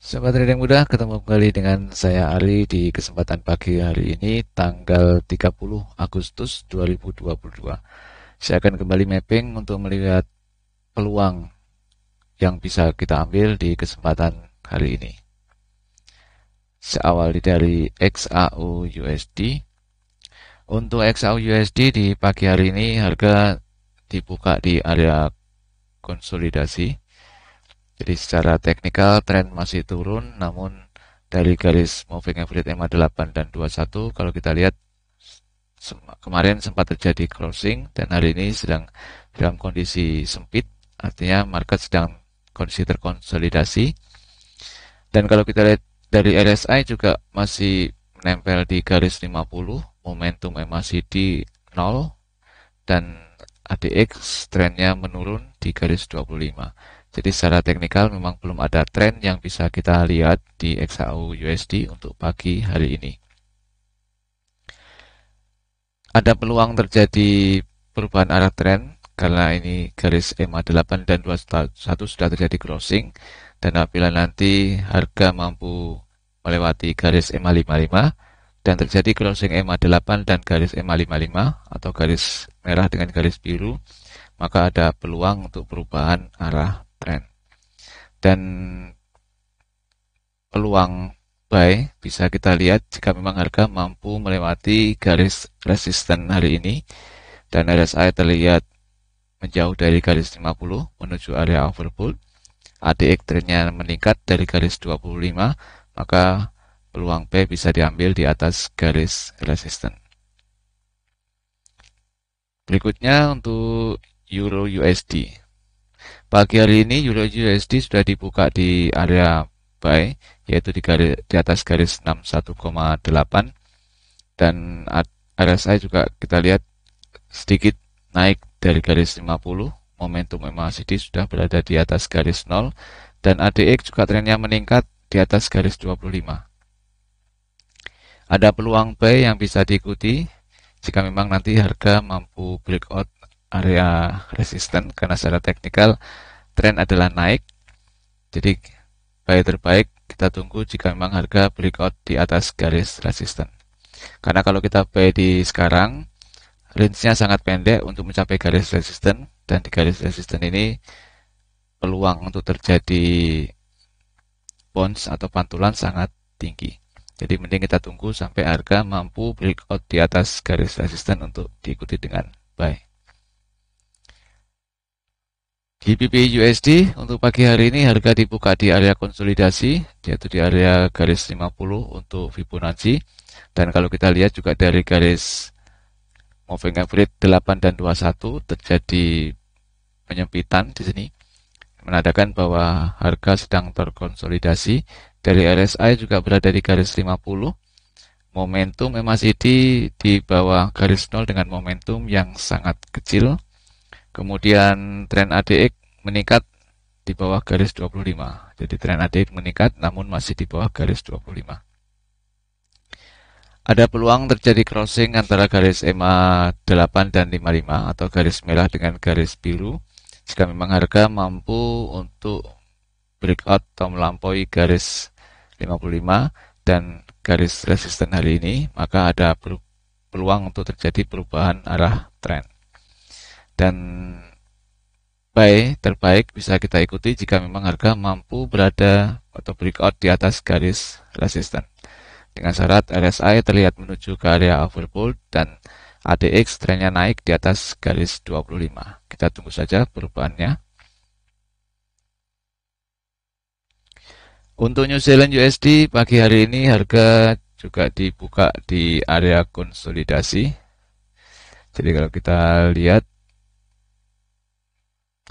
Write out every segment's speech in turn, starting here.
Sobat Trading Muda, ketemu kembali dengan saya Ari di kesempatan pagi hari ini tanggal 30 Agustus 2022. Saya akan kembali mapping untuk melihat peluang yang bisa kita ambil di kesempatan hari ini. Saya awali dari XAU USD. Untuk XAU USD di pagi hari ini harga dibuka di area konsolidasi. Jadi secara teknikal tren masih turun, namun dari garis moving average MA8 dan 21 kalau kita lihat kemarin sempat terjadi crossing dan hari ini sedang dalam kondisi sempit, artinya market sedang kondisi terkonsolidasi. Dan kalau kita lihat dari RSI juga masih menempel di garis 50, momentum MACD 0 dan ADX trennya menurun di garis 25. Jadi secara teknikal memang belum ada tren yang bisa kita lihat di XAU USD untuk pagi hari ini. Ada peluang terjadi perubahan arah tren karena ini garis MA8 dan 21 sudah terjadi crossing, dan apabila nanti harga mampu melewati garis MA55 dan terjadi crossing MA8 dan garis MA55 atau garis merah dengan garis biru, maka ada peluang untuk perubahan arah tren. Dan peluang buy bisa kita lihat jika memang harga mampu melewati garis resisten hari ini dan RSI terlihat menjauh dari garis 50 menuju area overbought, ADX trennya meningkat dari garis 25, maka peluang buy bisa diambil di atas garis resisten. Berikutnya untuk Euro USD. Pagi hari ini Euro USD sudah dibuka di area buy, yaitu di atas garis 61,8, dan RSI juga kita lihat sedikit naik dari garis 50, momentum MACD sudah berada di atas garis 0, dan ADX juga trennya meningkat di atas garis 25. Ada peluang buy yang bisa diikuti jika memang nanti harga mampu breakout area resisten, karena secara teknikal tren adalah naik. Jadi buy terbaik kita tunggu jika memang harga breakout di atas garis resisten. Karena kalau kita buy di sekarang, range-nya sangat pendek untuk mencapai garis resisten, dan di garis resisten ini peluang untuk terjadi bounce atau pantulan sangat tinggi. Jadi mending kita tunggu sampai harga mampu breakout di atas garis resisten untuk diikuti dengan buy. GBP USD untuk pagi hari ini harga dibuka di area konsolidasi, yaitu di area garis 50 untuk Fibonacci. Dan kalau kita lihat juga dari garis moving average 8 dan 21 terjadi penyempitan di sini, menandakan bahwa harga sedang terkonsolidasi. Dari RSI juga berada di garis 50. Momentum MACD di bawah garis 0 dengan momentum yang sangat kecil. Kemudian tren ADX meningkat di bawah garis 25. Jadi tren ADX meningkat namun masih di bawah garis 25. Ada peluang terjadi crossing antara garis MA8 dan 55 atau garis merah dengan garis biru jika memang harga mampu untuk breakout atau melampaui garis 55 dan garis resisten hari ini, maka ada peluang untuk terjadi perubahan arah tren. Dan buy terbaik bisa kita ikuti jika memang harga mampu berada atau breakout di atas garis resisten. Dengan syarat RSI terlihat menuju ke area overbought dan ADX trennya naik di atas garis 25. Kita tunggu saja perubahannya. Untuk New Zealand USD pagi hari ini harga juga dibuka di area konsolidasi. Jadi kalau kita lihat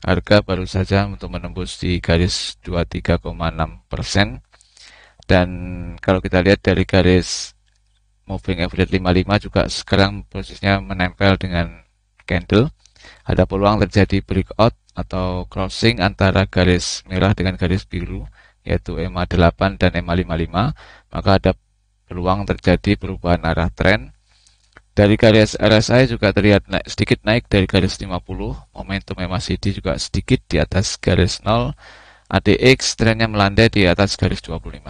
harga baru saja untuk menembus di garis 23,6%, dan kalau kita lihat dari garis moving average 55 juga sekarang posisinya menempel dengan candle. Ada peluang terjadi breakout atau crossing antara garis merah dengan garis biru, yaitu MA8 dan MA55, maka ada peluang terjadi perubahan arah tren. Dari garis RSI juga terlihat sedikit naik dari garis 50, momentum MACD juga sedikit di atas garis 0, ADX trennya melandai di atas garis 25.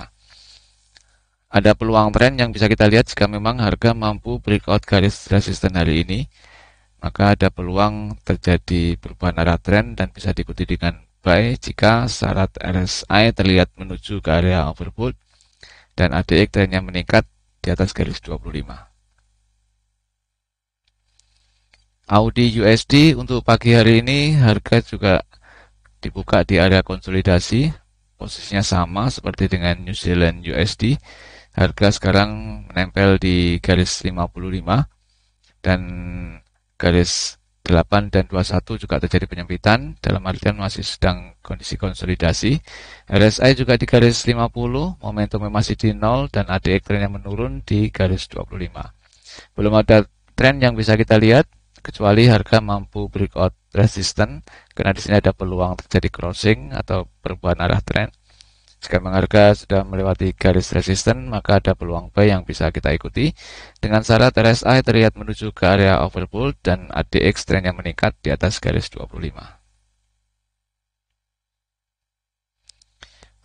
Ada peluang tren yang bisa kita lihat jika memang harga mampu breakout garis resisten hari ini, maka ada peluang terjadi perubahan arah tren dan bisa diikuti dengan buy jika syarat RSI terlihat menuju ke area overbought dan ADX trennya meningkat di atas garis 25. Audi USD untuk pagi hari ini harga juga dibuka di area konsolidasi, posisinya sama seperti dengan New Zealand USD. Harga sekarang menempel di garis 55 dan garis 8 dan 21 juga terjadi penyempitan, dalam artian masih sedang kondisi konsolidasi. RSI juga di garis 50, momentumnya masih di 0 dan ADX trennya menurun di garis 25. Belum ada tren yang bisa kita lihat kecuali harga mampu breakout resisten, karena di sini ada peluang terjadi crossing atau perubahan arah tren. Jika memang harga sudah melewati garis resisten, maka ada peluang buy yang bisa kita ikuti dengan syarat RSI terlihat menuju ke area overbought dan ADX trennya meningkat di atas garis 25.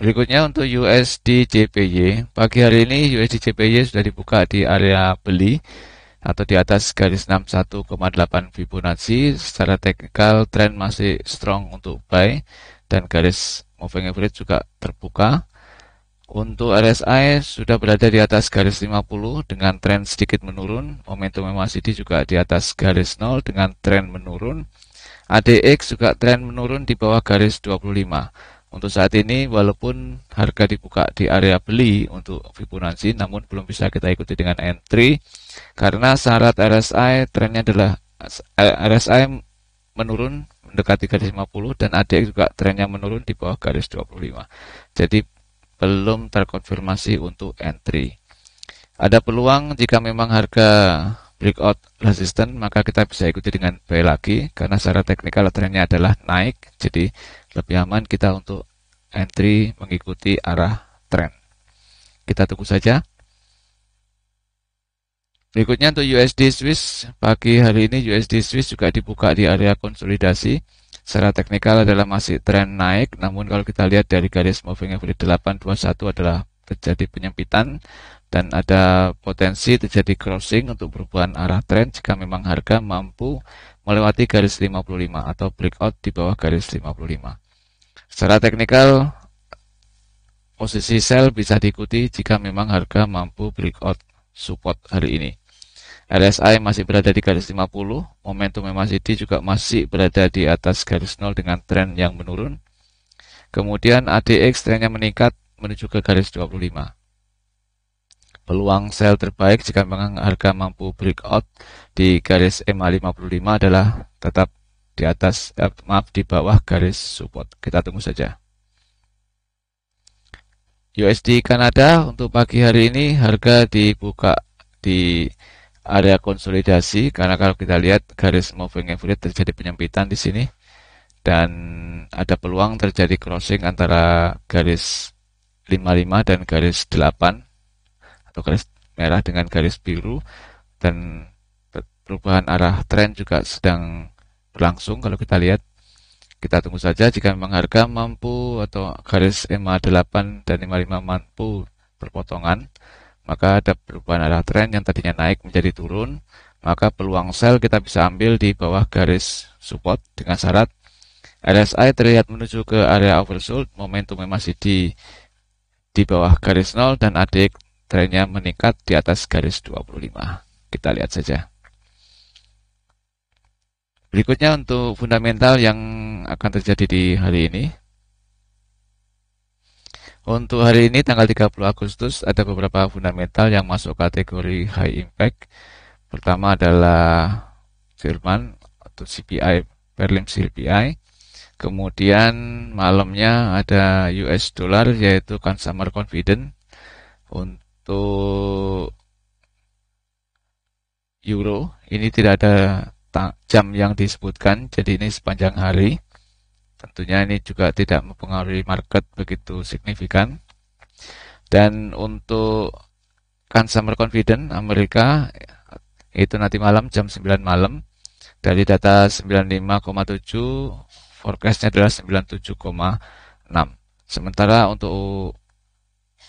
Berikutnya untuk USD JPY, pagi hari ini USD JPY sudah dibuka di area beli atau di atas garis 61,8 Fibonacci. Secara teknikal tren masih strong untuk buy dan garis moving average juga terbuka. Untuk RSI sudah berada di atas garis 50 dengan tren sedikit menurun. Momentum MACD juga di atas garis 0 dengan tren menurun. ADX juga tren menurun di bawah garis 25. Untuk saat ini walaupun harga dibuka di area beli untuk Fibonacci, namun belum bisa kita ikuti dengan entry karena syarat RSI trennya adalah RSI menurun mendekati garis 50 dan ADX juga trennya menurun di bawah garis 25. Jadi belum terkonfirmasi untuk entry. Ada peluang jika memang harga breakout resisten, maka kita bisa ikuti dengan buy lagi karena secara teknikal trennya adalah naik, jadi lebih aman kita untuk entry mengikuti arah tren. Kita tunggu saja. Berikutnya untuk USD Swiss, pagi hari ini USD Swiss juga dibuka di area konsolidasi. Secara teknikal adalah masih tren naik, namun kalau kita lihat dari garis moving average 821 adalah terjadi penyempitan dan ada potensi terjadi crossing untuk perubahan arah tren jika memang harga mampu melewati garis 55 atau breakout di bawah garis 55. Secara teknikal, posisi sell bisa diikuti jika memang harga mampu breakout support hari ini. RSI masih berada di garis 50, momentum MACD juga masih berada di atas garis 0 dengan tren yang menurun. Kemudian ADX trennya meningkat menuju ke garis 25. Peluang sell terbaik jika memang harga mampu breakout di garis MA55 adalah tetap di atas, di bawah garis support. Kita tunggu saja. USD Kanada untuk pagi hari ini harga dibuka di area konsolidasi karena kalau kita lihat garis moving average terjadi penyempitan di sini dan ada peluang terjadi crossing antara garis 55 dan garis 8 atau garis merah dengan garis biru dan perubahan arah tren juga sedang berlangsung. Kalau kita lihat, kita tunggu saja jika memang harga mampu atau garis MA8 dan 55 mampu berpotongan, maka ada perubahan arah tren yang tadinya naik menjadi turun, maka peluang sell kita bisa ambil di bawah garis support dengan syarat RSI terlihat menuju ke area oversold, momentum masih di bawah garis 0 dan ADX trennya meningkat di atas garis 25. Kita lihat saja. Berikutnya untuk fundamental yang akan terjadi di hari ini. Untuk hari ini tanggal 30 Agustus ada beberapa fundamental yang masuk kategori high impact. Pertama adalah Jerman atau CPI, Berlin CPI. Kemudian malamnya ada US dollar yaitu consumer confidence. Untuk euro ini tidak ada jam yang disebutkan, jadi ini sepanjang hari. Tentunya ini juga tidak mempengaruhi market begitu signifikan. Dan untuk consumer confidence Amerika itu nanti malam jam 9 malam. Dari data 95,7, forecastnya adalah 97,6. Sementara untuk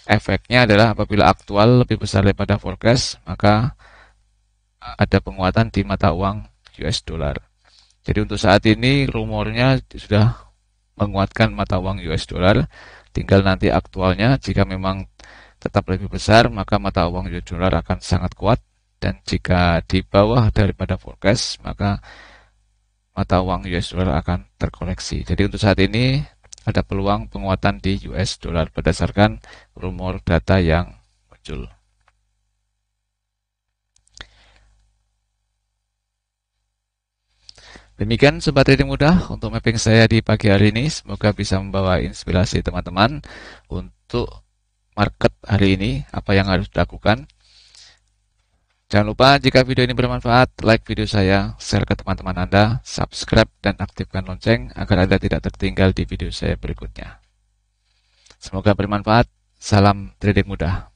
efeknya adalah apabila aktual lebih besar daripada forecast, maka ada penguatan di mata uang US dollar. Jadi untuk saat ini rumornya sudah menguatkan mata uang US dollar. Tinggal nanti aktualnya, jika memang tetap lebih besar, maka mata uang US dollar akan sangat kuat. Dan jika di bawah daripada forecast, maka mata uang US dollar akan terkoreksi. Jadi untuk saat ini ada peluang penguatan di US dollar berdasarkan rumor data yang muncul. Demikian Sobat Trading Mudah untuk mapping saya di pagi hari ini. Semoga bisa membawa inspirasi teman-teman untuk market hari ini, apa yang harus dilakukan. Jangan lupa jika video ini bermanfaat, like video saya, share ke teman-teman Anda, subscribe dan aktifkan lonceng agar Anda tidak tertinggal di video saya berikutnya. Semoga bermanfaat. Salam trading mudah.